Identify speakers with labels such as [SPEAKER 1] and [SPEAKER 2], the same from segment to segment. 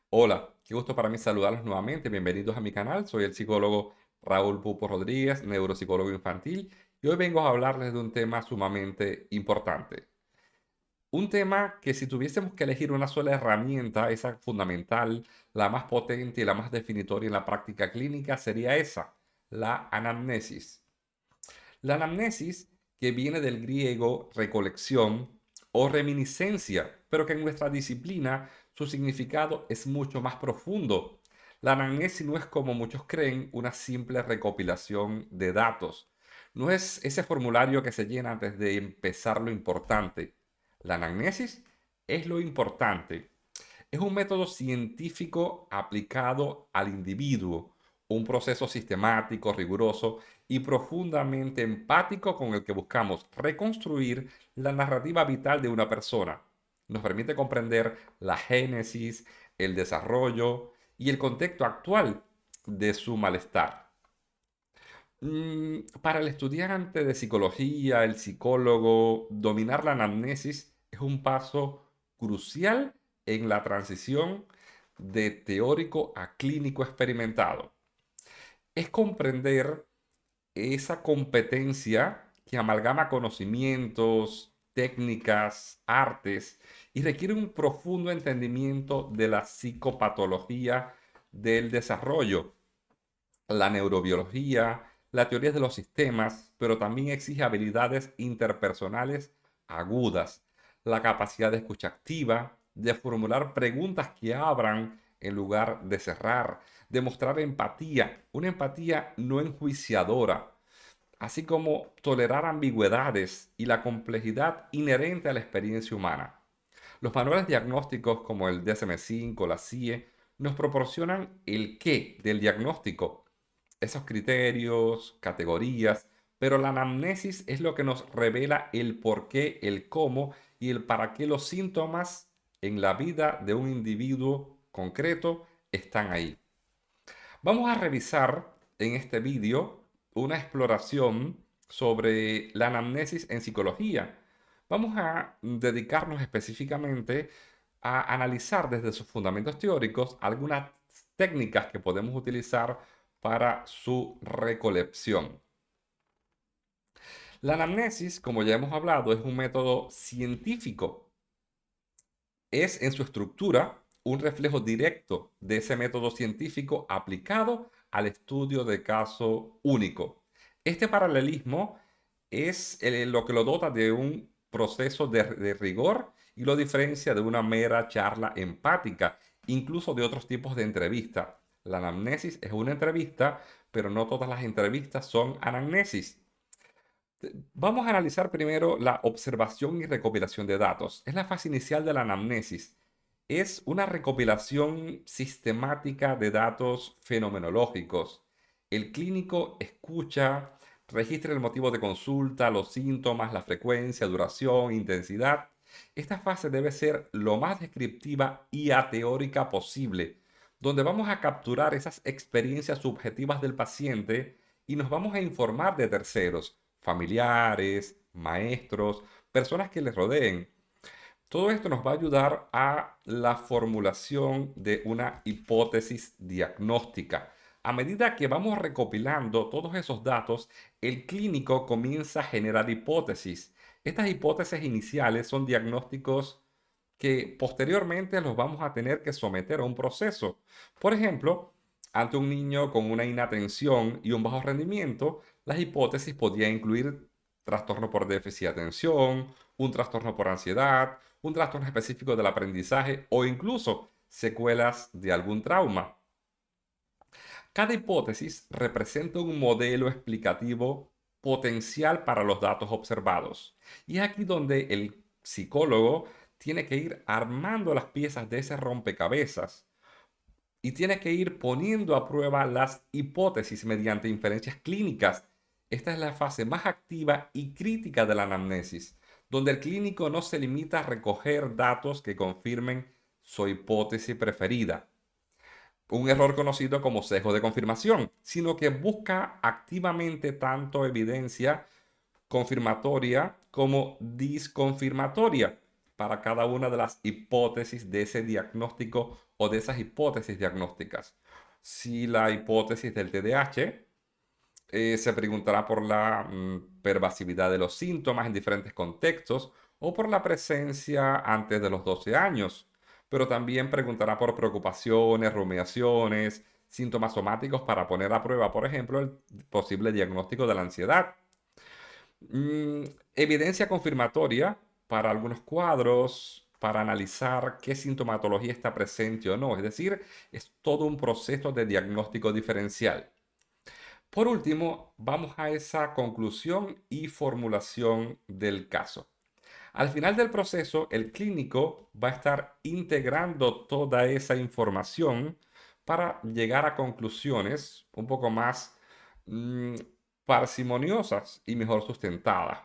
[SPEAKER 1] Hola, qué gusto para mí saludarlos nuevamente. Bienvenidos a mi canal. Soy el psicólogo Raúl Pupo Rodríguez, neuropsicólogo infantil, y hoy vengo a hablarles de un tema sumamente importante. Un tema que si tuviésemos que elegir una sola herramienta, esa fundamental, la más potente y la más definitoria en la práctica clínica, sería esa, la anamnesis. La anamnesis, que viene del griego recolección o reminiscencia, pero que en nuestra disciplina su significado es mucho más profundo. La anamnesis no es como muchos creen una simple recopilación de datos. No es ese formulario que se llena antes de empezar lo importante. La anamnesis es lo importante. Es un método científico aplicado al individuo, un proceso sistemático, riguroso y profundamente empático con el que buscamos reconstruir la narrativa vital de una persona. Nos permite comprender la génesis, el desarrollo y el contexto actual de su malestar. Para el estudiante de psicología, el psicólogo, dominar la anamnesis es un paso crucial en la transición de teórico a clínico experimentado. Es comprender esa competencia que amalgama conocimientos, técnicas, artes y requiere un profundo entendimiento de la psicopatología del desarrollo, la neurobiología, la teoría de los sistemas, pero también exige habilidades interpersonales agudas, la capacidad de escucha activa, de formular preguntas que abran en lugar de cerrar, de mostrar empatía, una empatía no enjuiciadora, así como tolerar ambigüedades y la complejidad inherente a la experiencia humana. Los manuales diagnósticos como el DSM-5, la CIE, nos proporcionan el qué del diagnóstico, esos criterios, categorías, pero la anamnesis es lo que nos revela el por qué, el cómo y el para qué los síntomas en la vida de un individuo concreto están ahí. Vamos a revisar en este vídeo una exploración sobre la anamnesis en psicología. Vamos a dedicarnos específicamente a analizar desde sus fundamentos teóricos algunas técnicas que podemos utilizar para su recolección. La anamnesis, como ya hemos hablado, es un método científico. Es en su estructura un reflejo directo de ese método científico aplicado al estudio de caso único. Este paralelismo es lo que lo dota de un proceso de rigor y lo diferencia de una mera charla empática, incluso de otros tipos de entrevista. La anamnesis es una entrevista, pero no todas las entrevistas son anamnesis. Vamos a analizar primero la observación y recopilación de datos. Es la fase inicial de la anamnesis. Es una recopilación sistemática de datos fenomenológicos. El clínico escucha, registra el motivo de consulta, los síntomas, la frecuencia, duración, intensidad. Esta fase debe ser lo más descriptiva y ateórica posible, donde vamos a capturar esas experiencias subjetivas del paciente y nos vamos a informar de terceros, familiares, maestros, personas que les rodeen. Todo esto nos va a ayudar a la formulación de una hipótesis diagnóstica. A medida que vamos recopilando todos esos datos, el clínico comienza a generar hipótesis. Estas hipótesis iniciales son diagnósticos que posteriormente los vamos a tener que someter a un proceso. Por ejemplo, ante un niño con una inatención y un bajo rendimiento, las hipótesis podían incluir trastorno por déficit de atención, un trastorno por ansiedad, un trastorno específico del aprendizaje o incluso secuelas de algún trauma. Cada hipótesis representa un modelo explicativo potencial para los datos observados. Y es aquí donde el psicólogo tiene que ir armando las piezas de ese rompecabezas y tiene que ir poniendo a prueba las hipótesis mediante inferencias clínicas. Esta es la fase más activa y crítica de la anamnesis, donde el clínico no se limita a recoger datos que confirmen su hipótesis preferida, un error conocido como sesgo de confirmación, sino que busca activamente tanto evidencia confirmatoria como disconfirmatoria. para cada una de las hipótesis de ese diagnóstico o de esas hipótesis diagnósticas. Si la hipótesis del TDAH, se preguntará por la pervasividad de los síntomas en diferentes contextos o por la presencia antes de los 12 años, pero también preguntará por preocupaciones, rumiaciones, síntomas somáticos para poner a prueba, por ejemplo, el posible diagnóstico de la ansiedad. Mm, Evidencia confirmatoria para algunos cuadros, para analizar qué sintomatología está presente o no. Es decir, es todo un proceso de diagnóstico diferencial. Por último, vamos a esa conclusión y formulación del caso. Al final del proceso, el clínico va a estar integrando toda esa información para llegar a conclusiones un poco más mm, parsimoniosas y mejor sustentadas.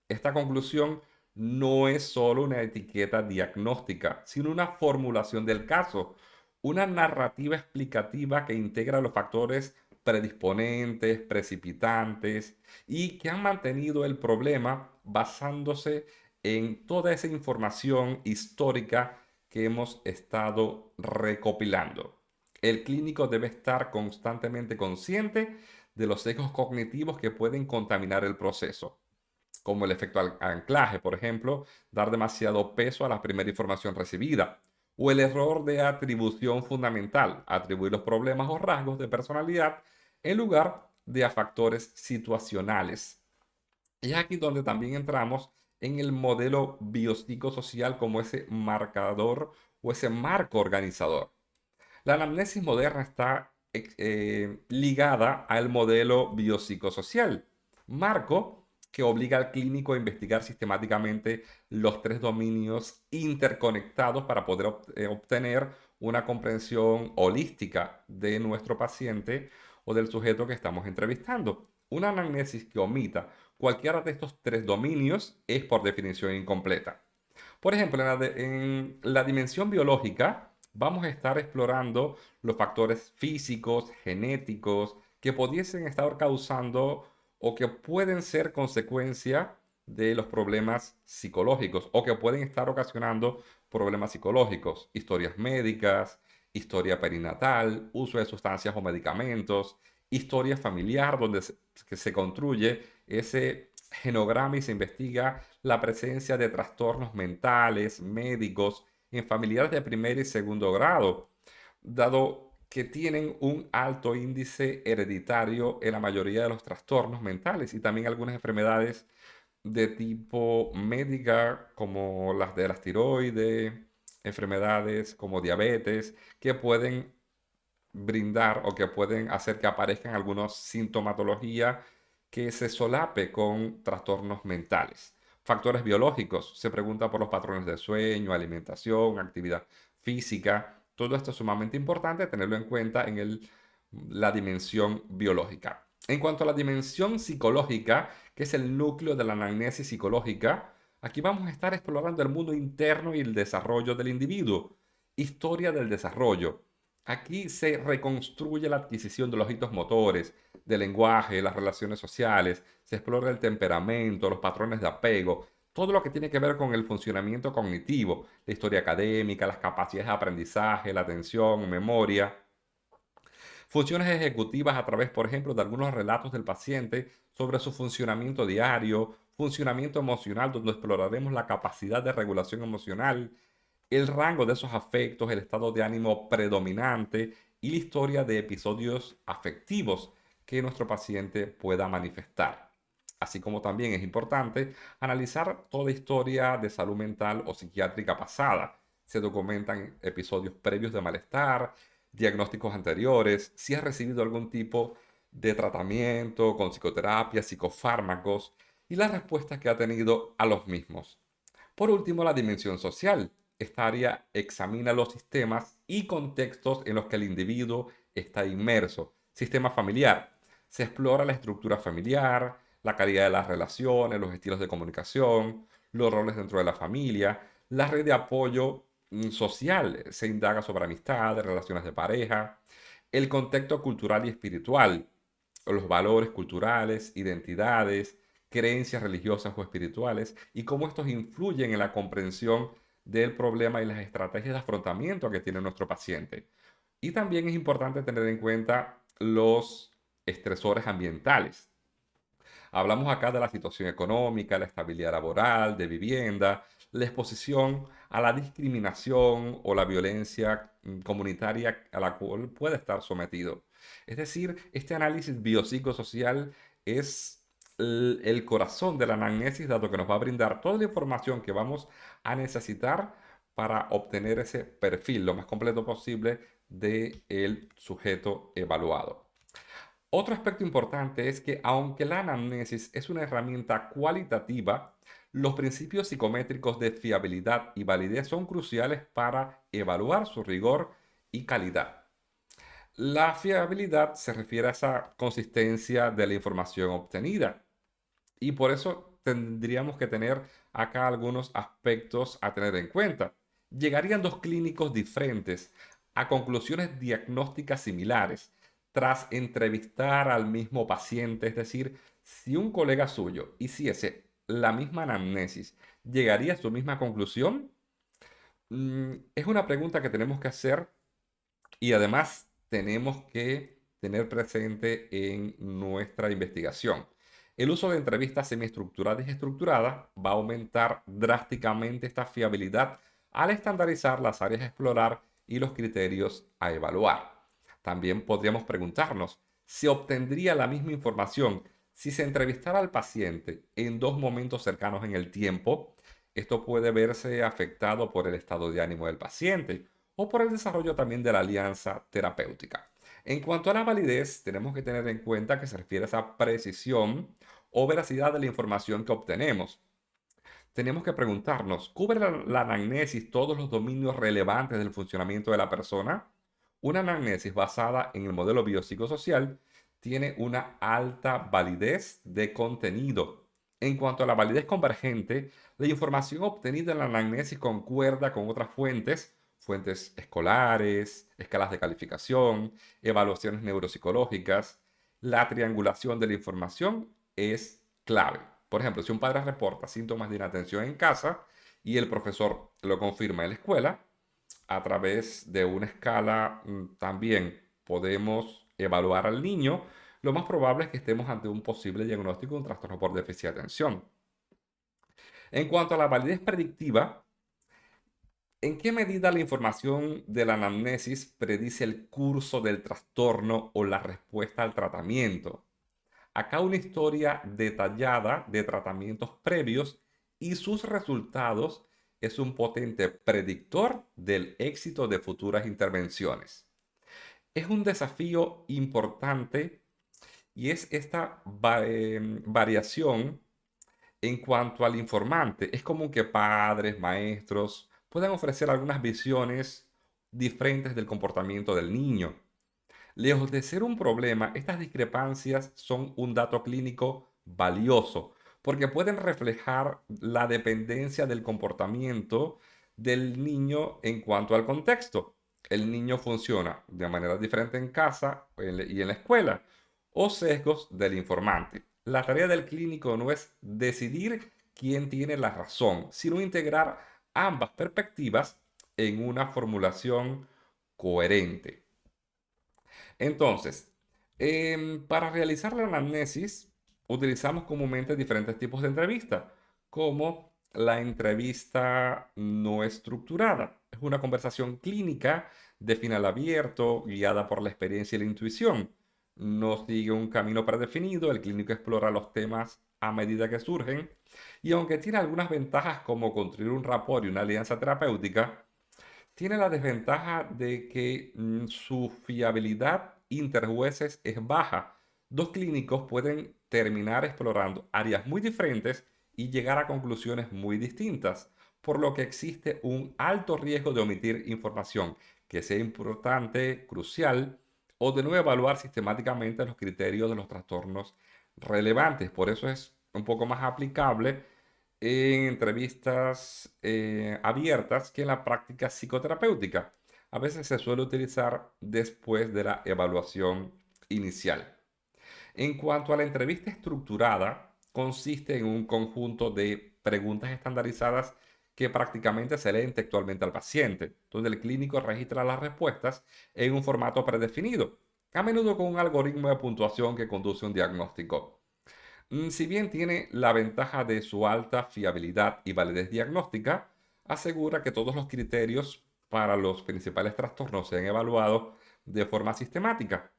[SPEAKER 1] Esta conclusión no es solo una etiqueta diagnóstica, sino una formulación del caso, una narrativa explicativa que integra los factores predisponentes, precipitantes y que han mantenido el problema basándose en toda esa información histórica que hemos estado recopilando. El clínico debe estar constantemente consciente de los sesgos cognitivos que pueden contaminar el proceso, como el efecto anclaje, por ejemplo, dar demasiado peso a la primera información recibida, o el error de atribución fundamental, atribuir los problemas o rasgos de personalidad en lugar de a factores situacionales. Y es aquí donde también entramos en el modelo biopsicosocial como ese marcador o ese marco organizador. La anamnesis moderna está ligada al modelo biopsicosocial, marco que obliga al clínico a investigar sistemáticamente los tres dominios interconectados para poder obtener una comprensión holística de nuestro paciente o del sujeto que estamos entrevistando. Una anamnesis que omita cualquiera de estos tres dominios es por definición incompleta. Por ejemplo, en la dimensión biológica vamos a estar explorando los factores físicos, genéticos, que pudiesen estar causando o que pueden ser consecuencia de los problemas psicológicos o que pueden estar ocasionando problemas psicológicos, historias médicas, historia perinatal, uso de sustancias o medicamentos, historia familiar donde que se construye ese genograma y se investiga la presencia de trastornos mentales, médicos, en familiares de primer y segundo grado, dado que tienen un alto índice hereditario en la mayoría de los trastornos mentales y también algunas enfermedades de tipo médica como las de las tiroides, enfermedades como diabetes, que pueden brindar o que pueden hacer que aparezcan algunas sintomatologías que se solape con trastornos mentales. Factores biológicos, se pregunta por los patrones de sueño, alimentación, actividad física. Todo esto es sumamente importante tenerlo en cuenta en la dimensión biológica. En cuanto a la dimensión psicológica, que es el núcleo de la anamnesis psicológica, aquí vamos a estar explorando el mundo interno y el desarrollo del individuo. Historia del desarrollo. Aquí se reconstruye la adquisición de los hitos motores, del lenguaje, las relaciones sociales, se explora el temperamento, los patrones de apego, todo lo que tiene que ver con el funcionamiento cognitivo, la historia académica, las capacidades de aprendizaje, la atención, memoria. Funciones ejecutivas a través, por ejemplo, de algunos relatos del paciente sobre su funcionamiento diario, funcionamiento emocional, donde exploraremos la capacidad de regulación emocional, el rango de esos afectos, el estado de ánimo predominante y la historia de episodios afectivos que nuestro paciente pueda manifestar. Así como también es importante analizar toda historia de salud mental o psiquiátrica pasada. Se documentan episodios previos de malestar, diagnósticos anteriores, si ha recibido algún tipo de tratamiento con psicoterapia, psicofármacos y las respuestas que ha tenido a los mismos. Por último, la dimensión social. Esta área examina los sistemas y contextos en los que el individuo está inmerso. Sistema familiar. Se explora la estructura familiar, la calidad de las relaciones, los estilos de comunicación, los roles dentro de la familia, la red de apoyo social. Se indaga sobre amistades, relaciones de pareja, el contexto cultural y espiritual, los valores culturales, identidades, creencias religiosas o espirituales y cómo estos influyen en la comprensión del problema y las estrategias de afrontamiento que tiene nuestro paciente. Y también es importante tener en cuenta los estresores ambientales. Hablamos acá de la situación económica, la estabilidad laboral, de vivienda, la exposición a la discriminación o la violencia comunitaria a la cual puede estar sometido. Es decir, este análisis biopsicosocial es el corazón de la anamnesis, dado que nos va a brindar toda la información que vamos a necesitar para obtener ese perfil lo más completo posible del sujeto evaluado. Otro aspecto importante es que aunque la anamnesis es una herramienta cualitativa, los principios psicométricos de fiabilidad y validez son cruciales para evaluar su rigor y calidad. La fiabilidad se refiere a esa consistencia de la información obtenida y por eso tendríamos que tener acá algunos aspectos a tener en cuenta. Llegarían dos clínicos diferentes a conclusiones diagnósticas similares tras entrevistar al mismo paciente, es decir, si un colega suyo hiciese la misma anamnesis, ¿llegaría a su misma conclusión? Es una pregunta que tenemos que hacer y además tenemos que tener presente en nuestra investigación. El uso de entrevistas semiestructuradas y estructuradas va a aumentar drásticamente esta fiabilidad al estandarizar las áreas a explorar y los criterios a evaluar. También podríamos preguntarnos, ¿se obtendría la misma información si se entrevistara al paciente en dos momentos cercanos en el tiempo? Esto puede verse afectado por el estado de ánimo del paciente o por el desarrollo también de la alianza terapéutica. En cuanto a la validez, tenemos que tener en cuenta que se refiere a esa precisión o veracidad de la información que obtenemos. Tenemos que preguntarnos, ¿cubre la anamnesis todos los dominios relevantes del funcionamiento de la persona? Una anamnesis basada en el modelo biopsicosocial tiene una alta validez de contenido. En cuanto a la validez convergente, la información obtenida en la anamnesis concuerda con otras fuentes escolares, escalas de calificación, evaluaciones neuropsicológicas. La triangulación de la información es clave. Por ejemplo, si un padre reporta síntomas de inatención en casa y el profesor lo confirma en la escuela, a través de una escala también podemos evaluar al niño, lo más probable es que estemos ante un posible diagnóstico de un trastorno por déficit de atención. En cuanto a la validez predictiva, ¿en qué medida la información de la anamnesis predice el curso del trastorno o la respuesta al tratamiento? Acá una historia detallada de tratamientos previos y sus resultados es un potente predictor del éxito de futuras intervenciones. Es un desafío importante y es esta variación en cuanto al informante. Es común que padres, maestros puedan ofrecer algunas visiones diferentes del comportamiento del niño. Lejos de ser un problema, estas discrepancias son un dato clínico valioso porque pueden reflejar la dependencia del comportamiento del niño en cuanto al contexto. El niño funciona de manera diferente en casa y en la escuela, o sesgos del informante. La tarea del clínico no es decidir quién tiene la razón, sino integrar ambas perspectivas en una formulación coherente. Entonces, para realizar la anamnesis, utilizamos comúnmente diferentes tipos de entrevista, como la entrevista no estructurada. Es una conversación clínica de final abierto, guiada por la experiencia y la intuición. No sigue un camino predefinido, el clínico explora los temas a medida que surgen, y aunque tiene algunas ventajas como construir un rapport y una alianza terapéutica, tiene la desventaja de que su fiabilidad interjueces es baja. Dos clínicos pueden terminar explorando áreas muy diferentes y llegar a conclusiones muy distintas, por lo que existe un alto riesgo de omitir información que sea importante, crucial, o de no evaluar sistemáticamente los criterios de los trastornos relevantes. Por eso es un poco más aplicable en entrevistas abiertas que en la práctica psicoterapéutica. A veces se suele utilizar después de la evaluación inicial. En cuanto a la entrevista estructurada, consiste en un conjunto de preguntas estandarizadas que prácticamente se leen textualmente al paciente, donde el clínico registra las respuestas en un formato predefinido, a menudo con un algoritmo de puntuación que conduce a un diagnóstico. Si bien tiene la ventaja de su alta fiabilidad y validez diagnóstica, asegura que todos los criterios para los principales trastornos sean evaluados de forma sistemática.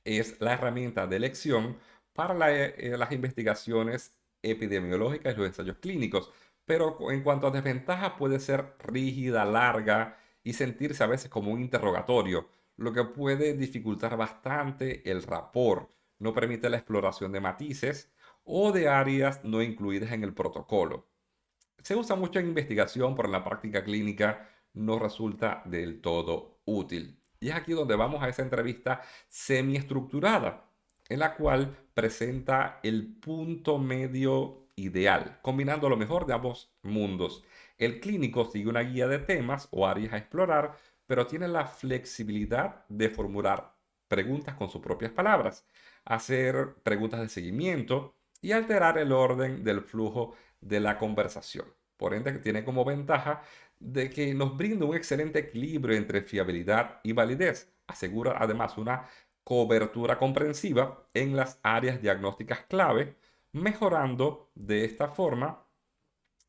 [SPEAKER 1] Es la herramienta de elección para las investigaciones epidemiológicas y los ensayos clínicos, pero en cuanto a desventajas puede ser rígida, larga y sentirse a veces como un interrogatorio, lo que puede dificultar bastante el rapport, no permite la exploración de matices o de áreas no incluidas en el protocolo. Se usa mucho en investigación, pero en la práctica clínica no resulta del todo útil. Y es aquí donde vamos a esa entrevista semiestructurada, en la cual presenta el punto medio ideal, combinando lo mejor de ambos mundos. El clínico sigue una guía de temas o áreas a explorar, pero tiene la flexibilidad de formular preguntas con sus propias palabras, hacer preguntas de seguimiento y alterar el orden del flujo de la conversación. Por ende, tiene como ventaja de que nos brinda un excelente equilibrio entre fiabilidad y validez. Asegura además una cobertura comprensiva en las áreas diagnósticas clave, mejorando de esta forma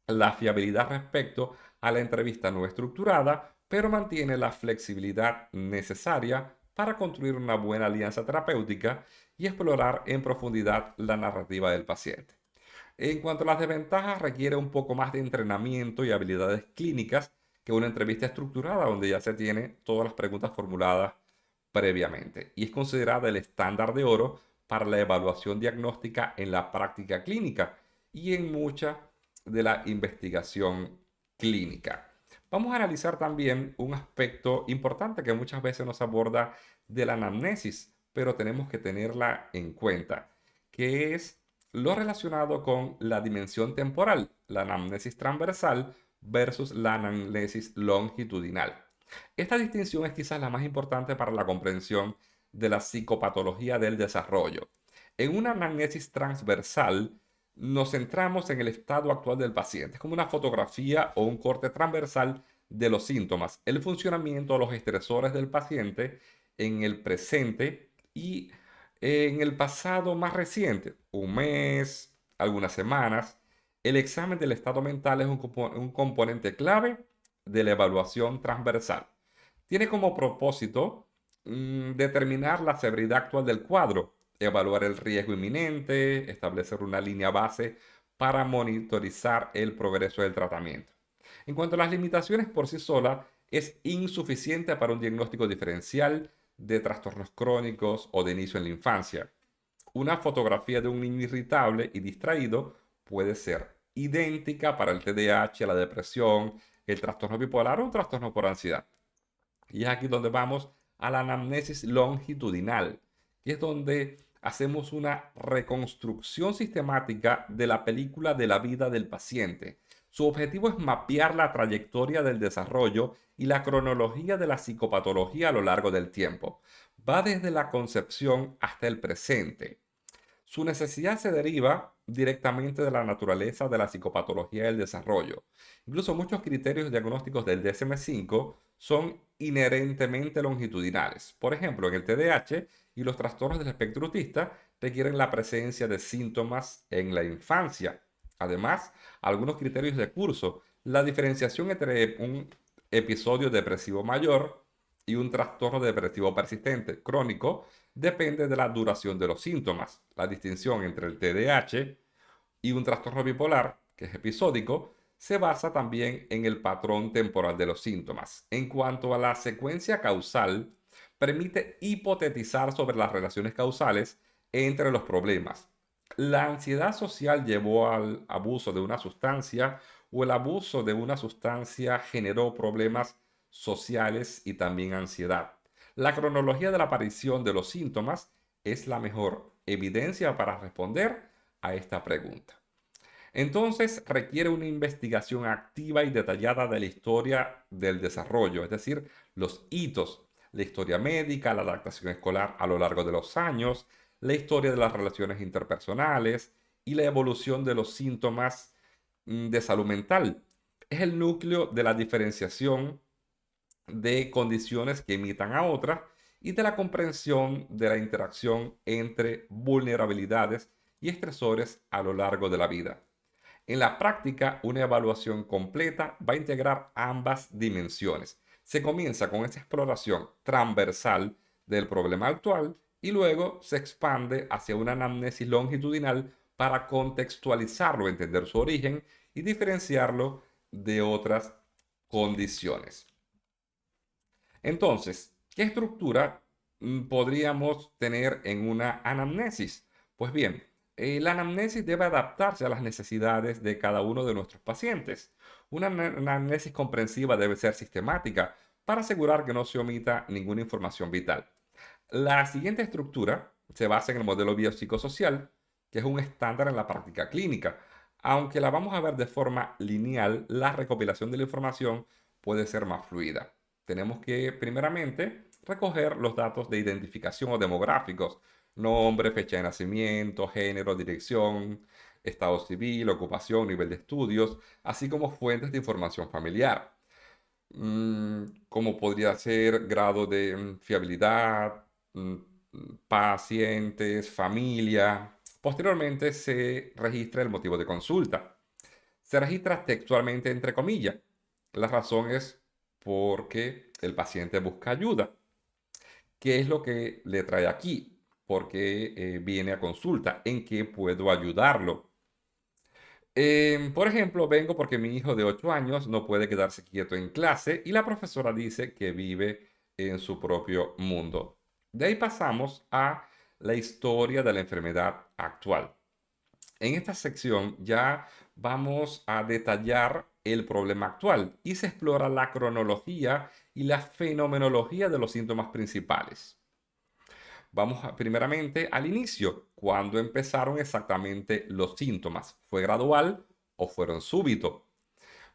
[SPEAKER 1] la fiabilidad respecto a la entrevista no estructurada, pero mantiene la flexibilidad necesaria para construir una buena alianza terapéutica y explorar en profundidad la narrativa del paciente. En cuanto a las desventajas, requiere un poco más de entrenamiento y habilidades clínicas que una entrevista estructurada donde ya se tiene todas las preguntas formuladas previamente. Y es considerada el estándar de oro para la evaluación diagnóstica en la práctica clínica y en mucha de la investigación clínica. Vamos a analizar también un aspecto importante que muchas veces nos aborda de la anamnesis, pero tenemos que tenerla en cuenta, que es lo relacionado con la dimensión temporal, la anamnesis transversal versus la anamnesis longitudinal. Esta distinción es quizás la más importante para la comprensión de la psicopatología del desarrollo. En una anamnesis transversal nos centramos en el estado actual del paciente. Es como una fotografía o un corte transversal de los síntomas, el funcionamiento de los estresores del paciente en el presente y en el pasado más reciente, un mes, algunas semanas. El examen del estado mental es un componente clave de la evaluación transversal. Tiene como propósito determinar la severidad actual del cuadro, evaluar el riesgo inminente, establecer una línea base para monitorizar el progreso del tratamiento. En cuanto a las limitaciones por sí sola, es insuficiente para un diagnóstico diferencial de trastornos crónicos o de inicio en la infancia. Una fotografía de un niño irritable y distraído puede ser idéntica para el TDAH, la depresión, el trastorno bipolar o un trastorno por ansiedad. Y es aquí donde vamos a la anamnesis longitudinal, que es donde hacemos una reconstrucción sistemática de la película de la vida del paciente. Su objetivo es mapear la trayectoria del desarrollo y la cronología de la psicopatología a lo largo del tiempo. Va desde la concepción hasta el presente. Su necesidad se deriva directamente de la naturaleza de la psicopatología del desarrollo. Incluso muchos criterios diagnósticos del DSM-5 son inherentemente longitudinales. Por ejemplo, en el TDAH y los trastornos del espectro autista requieren la presencia de síntomas en la infancia. Además, algunos criterios de curso, la diferenciación entre un episodio depresivo mayor y un trastorno depresivo persistente crónico depende de la duración de los síntomas. La distinción entre el TDAH y un trastorno bipolar, que es episódico, se basa también en el patrón temporal de los síntomas. En cuanto a la secuencia causal, permite hipotetizar sobre las relaciones causales entre los problemas. La ansiedad social llevó al abuso de una sustancia o el abuso de una sustancia generó problemas sociales y también ansiedad. La cronología de la aparición de los síntomas es la mejor evidencia para responder a esta pregunta. Entonces requiere una investigación activa y detallada de la historia del desarrollo, es decir, los hitos, la historia médica, la adaptación escolar a lo largo de los años, la historia de las relaciones interpersonales y la evolución de los síntomas de salud mental. es el núcleo de la diferenciación de condiciones que imitan a otras y de la comprensión de la interacción entre vulnerabilidades y estresores a lo largo de la vida. En la práctica, una evaluación completa va a integrar ambas dimensiones. Se comienza con esa exploración transversal del problema actual y luego se expande hacia una anamnesis longitudinal para contextualizarlo, entender su origen y diferenciarlo de otras condiciones. Entonces, ¿qué estructura podríamos tener en una anamnesis? Pues bien, la anamnesis debe adaptarse a las necesidades de cada uno de nuestros pacientes. Una anamnesis comprensiva debe ser sistemática para asegurar que no se omita ninguna información vital. La siguiente estructura se basa en el modelo biopsicosocial, que es un estándar en la práctica clínica. Aunque la vamos a ver de forma lineal, la recopilación de la información puede ser más fluida. Tenemos que, primeramente, recoger los datos de identificación o demográficos: nombre, fecha de nacimiento, género, dirección, estado civil, ocupación, nivel de estudios, así como fuentes de información familiar, como podría ser grado de fiabilidad, mm, pacientes, familia. Posteriormente se registra el motivo de consulta. Se registra textualmente entre comillas. La razón es porque el paciente busca ayuda. ¿Qué es lo que le trae aquí? ¿Por qué viene a consulta? ¿En qué puedo ayudarlo? Por ejemplo, vengo porque mi hijo de 8 años no puede quedarse quieto en clase y la profesora dice que vive en su propio mundo. De ahí pasamos a la historia de la enfermedad actual. En esta sección ya vamos a detallar el problema actual y se explora la cronología y la fenomenología de los síntomas principales. Vamos primeramente al inicio, cuando empezaron exactamente los síntomas. ¿Fue gradual o fueron súbitos?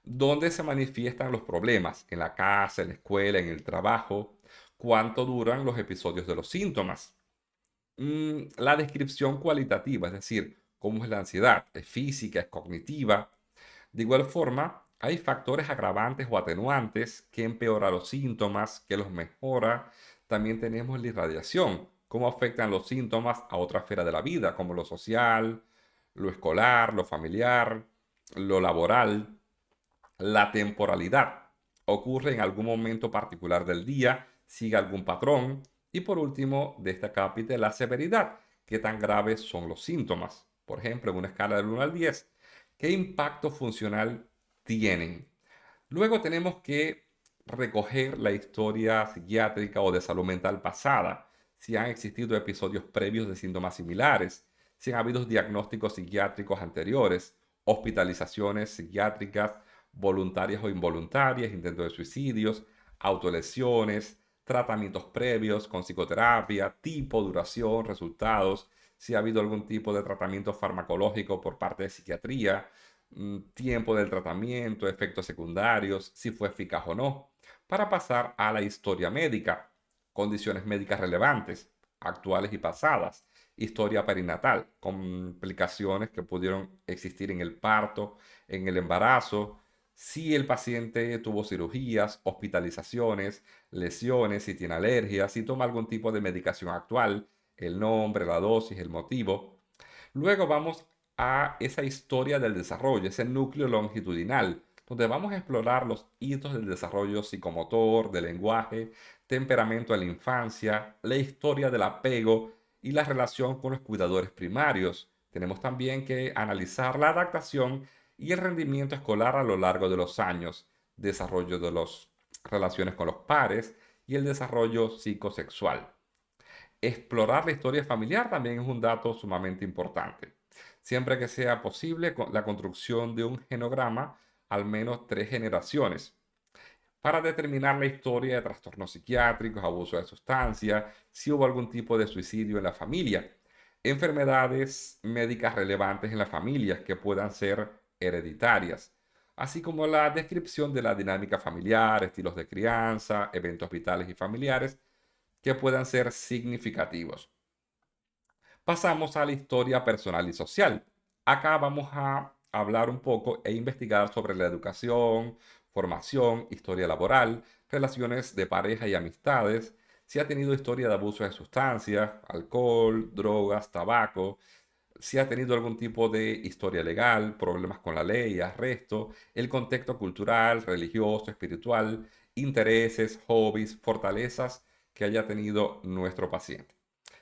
[SPEAKER 1] ¿Dónde se manifiestan los problemas? ¿En la casa, en la escuela, en el trabajo? ¿Cuánto duran los episodios de los síntomas? La descripción cualitativa, es decir, cómo es la ansiedad, es física, es cognitiva. De igual forma, hay factores agravantes o atenuantes que empeoran los síntomas, que los mejora. También tenemos la irradiación, cómo afectan los síntomas a otra esfera de la vida, como lo social, lo escolar, lo familiar, lo laboral. La temporalidad ocurre en algún momento particular del día, sigue algún patrón. Y por último, de esta cápita, la severidad, qué tan graves son los síntomas. Por ejemplo, en una escala del 1 al 10, ¿qué impacto funcional tienen? Luego tenemos que recoger la historia psiquiátrica o de salud mental pasada, si han existido episodios previos de síntomas similares, si han habido diagnósticos psiquiátricos anteriores, hospitalizaciones psiquiátricas voluntarias o involuntarias, intentos de suicidios, autolesiones, tratamientos previos con psicoterapia, tipo, duración, resultados, si ha habido algún tipo de tratamiento farmacológico por parte de psiquiatría, tiempo del tratamiento, efectos secundarios, si fue eficaz o no, para pasar a la historia médica: condiciones médicas relevantes, actuales y pasadas, historia perinatal, complicaciones que pudieron existir en el parto, en el embarazo, si el paciente tuvo cirugías, hospitalizaciones, lesiones, si tiene alergias, si toma algún tipo de medicación actual, el nombre, la dosis, el motivo. Luego vamos a esa historia del desarrollo, ese núcleo longitudinal, donde vamos a explorar los hitos del desarrollo psicomotor, del lenguaje, temperamento en la infancia, la historia del apego y la relación con los cuidadores primarios. Tenemos también que analizar la adaptación y el rendimiento escolar a lo largo de los años, desarrollo de las relaciones con los pares y el desarrollo psicosexual. Explorar la historia familiar también es un dato sumamente importante. Siempre que sea posible, la construcción de un genograma, al menos 3 generaciones, para determinar la historia de trastornos psiquiátricos, abuso de sustancias, si hubo algún tipo de suicidio en la familia, enfermedades médicas relevantes en las familias que puedan ser hereditarias, así como la descripción de la dinámica familiar, estilos de crianza, eventos vitales y familiares que puedan ser significativos. Pasamos a la historia personal y social. Acá vamos a hablar un poco e investigar sobre la educación, formación, historia laboral, relaciones de pareja y amistades, si ha tenido historia de abuso de sustancias, alcohol, drogas, tabaco, si ha tenido algún tipo de historia legal, problemas con la ley, arresto, el contexto cultural, religioso, espiritual, intereses, hobbies, fortalezas que haya tenido nuestro paciente.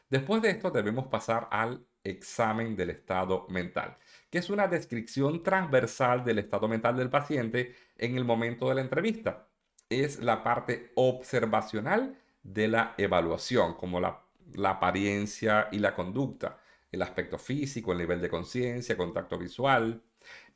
[SPEAKER 1] Después de esto debemos pasar al examen del estado mental, que es una descripción transversal del estado mental del paciente en el momento de la entrevista. Es la parte observacional de la evaluación, como la apariencia y la conducta, el aspecto físico, el nivel de conciencia, contacto visual,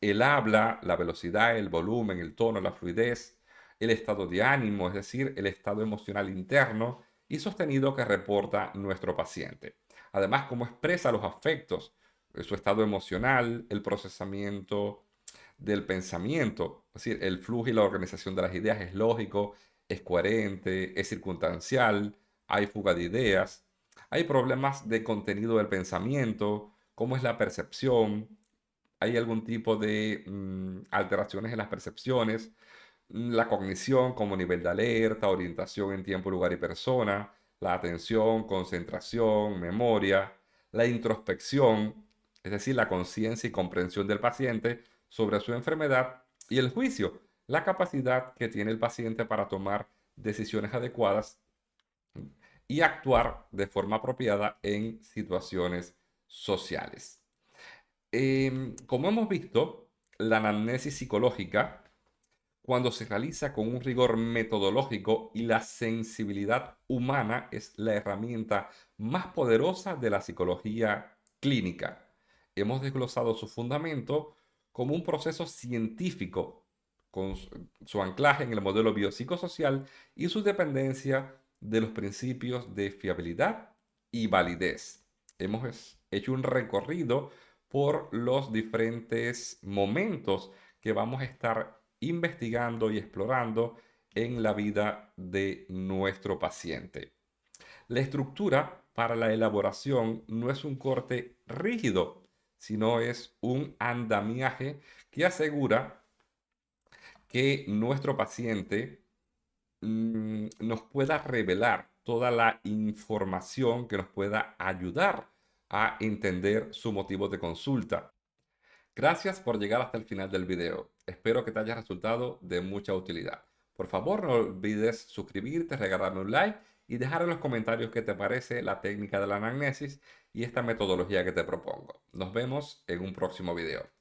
[SPEAKER 1] el habla, la velocidad, el volumen, el tono, la fluidez, el estado de ánimo, es decir, el estado emocional interno y sostenido que reporta nuestro paciente. Además, cómo expresa los afectos, su estado emocional, el procesamiento del pensamiento, es decir, el flujo y la organización de las ideas es lógico, es coherente, es circunstancial, hay fuga de ideas, hay problemas de contenido del pensamiento, cómo es la percepción, hay algún tipo de alteraciones en las percepciones, la cognición como nivel de alerta, orientación en tiempo, lugar y persona, la atención, concentración, memoria, la introspección, es decir, la conciencia y comprensión del paciente sobre su enfermedad y el juicio, la capacidad que tiene el paciente para tomar decisiones adecuadas y actuar de forma apropiada en situaciones sociales. Como hemos visto, la anamnesis psicológica, cuando se realiza con un rigor metodológico y la sensibilidad humana, es la herramienta más poderosa de la psicología clínica. Hemos desglosado su fundamento como un proceso científico con su anclaje en el modelo biopsicosocial y su dependencia de los principios de fiabilidad y validez. Hemos hecho un recorrido por los diferentes momentos que vamos a estar investigando y explorando en la vida de nuestro paciente. La estructura para la elaboración no es un corte rígido, sino es un andamiaje que asegura que nuestro paciente nos pueda revelar toda la información que nos pueda ayudar a entender su motivo de consulta. Gracias por llegar hasta el final del video. Espero que te haya resultado de mucha utilidad. Por favor, no olvides suscribirte, regalarme un like y dejar en los comentarios qué te parece la técnica de la anamnesis y esta metodología que te propongo. Nos vemos en un próximo video.